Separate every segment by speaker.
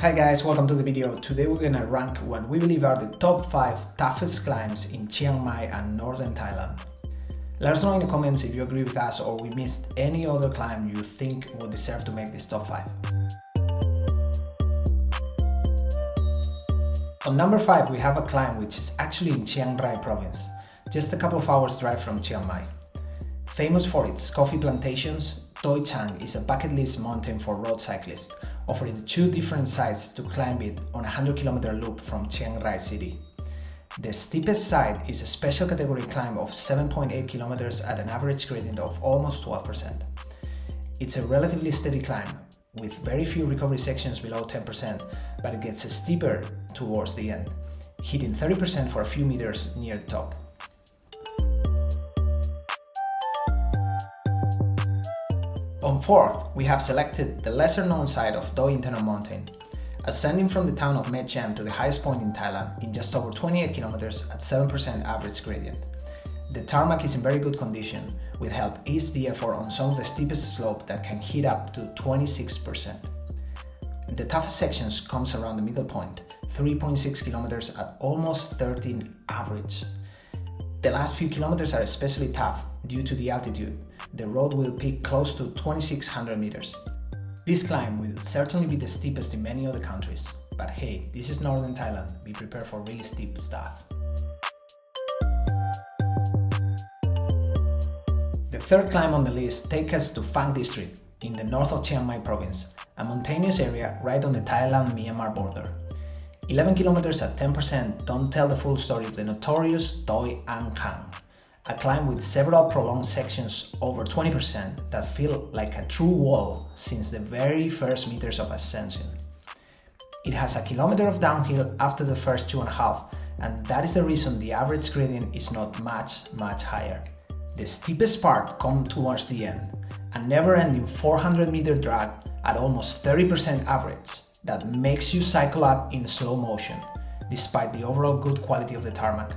Speaker 1: Hi guys, welcome to the video. Today we're gonna rank what we believe are the top 5 toughest climbs in Chiang Mai and Northern Thailand. Let us know in the comments if you agree with us or we missed any other climb you think would deserve to make this top 5. On number 5 we have a climb which is actually in Chiang Rai province, just a couple of hours drive from Chiang Mai. Famous for its coffee plantations, Doi Chang is a bucket list mountain for road cyclists, offering 2 different sites to climb it on a 100-kilometer loop from Chiang Rai city. The steepest side is a special category climb of 7.8 kilometers at an average gradient of almost 12%. It's a relatively steady climb, with very few recovery sections below 10%, but it gets steeper towards the end, hitting 30% for a few meters near the top. On 4th, we have selected the lesser-known side of Doi Inthanon mountain, ascending from the town of Chaem to the highest point in Thailand in just over 28 kilometers at 7% average gradient. The tarmac is in very good condition, with help ease the effort on some of the steepest slope that can hit up to 26%. The toughest sections comes around the middle point, 3.6 kilometers at almost 13 average. The last few kilometers are especially tough due to the altitude. The road will peak close to 2,600 meters. This climb will certainly be the steepest in many other countries, but hey, this is Northern Thailand, be prepared for really steep stuff. The third climb on the list takes us to Fang district in the north of Chiang Mai province, a mountainous area right on the Thailand-Myanmar border. 11 kilometers at 10% don't tell the full story of the notorious Doi Angkhang, a climb with several prolonged sections over 20% that feel like a true wall since the very first meters of ascension. It has a kilometer of downhill after the first 2.5, and that is the reason the average gradient is not much higher. The steepest part comes towards the end, a never-ending 400-meter drag at almost 30% average that makes you cycle up in slow motion, despite the overall good quality of the tarmac.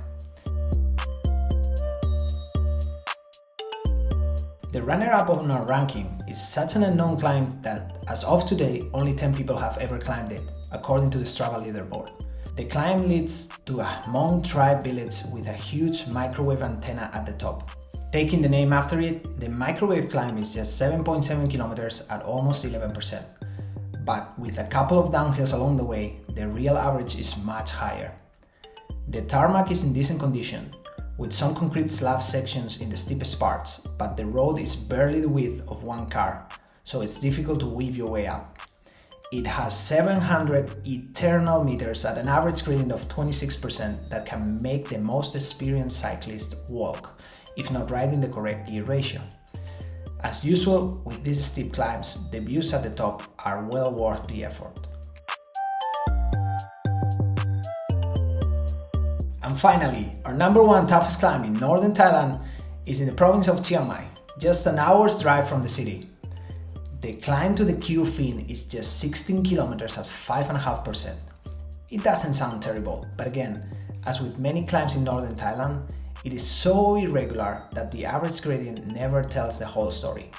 Speaker 1: The runner-up on our ranking is such an unknown climb that, as of today, only 10 people have ever climbed it, according to the Strava leaderboard. The climb leads to a Hmong tribe village with a huge microwave antenna at the top. Taking the name after it, the microwave climb is just 7.7 kilometers at almost 11%. But with a couple of downhills along the way, the real average is much higher. The tarmac is in decent condition, with some concrete slab sections in the steepest parts, but the road is barely the width of one car, so it's difficult to weave your way up. It has 700 eternal meters at an average gradient of 26% that can make the most experienced cyclist walk, if not ride in the correct gear ratio. As usual, with these steep climbs, the views at the top are well worth the effort. And finally, our number 1 toughest climb in Northern Thailand is in the province of Chiang Mai, just an hour's drive from the city. The climb to the Kew Fin is just 16 kilometers at 5.5%. It doesn't sound terrible, but again, as with many climbs in Northern Thailand, it is so irregular that the average gradient never tells the whole story.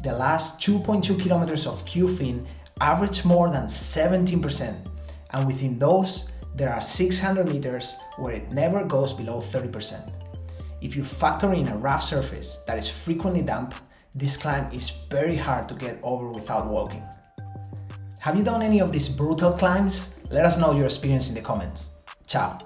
Speaker 1: The last 2.2 kilometers of Kew Fin average more than 17%, and within those, there are 600 meters where it never goes below 30%. If you factor in a rough surface that is frequently damp, this climb is very hard to get over without walking. Have you done any of these brutal climbs? Let us know your experience in the comments. Ciao!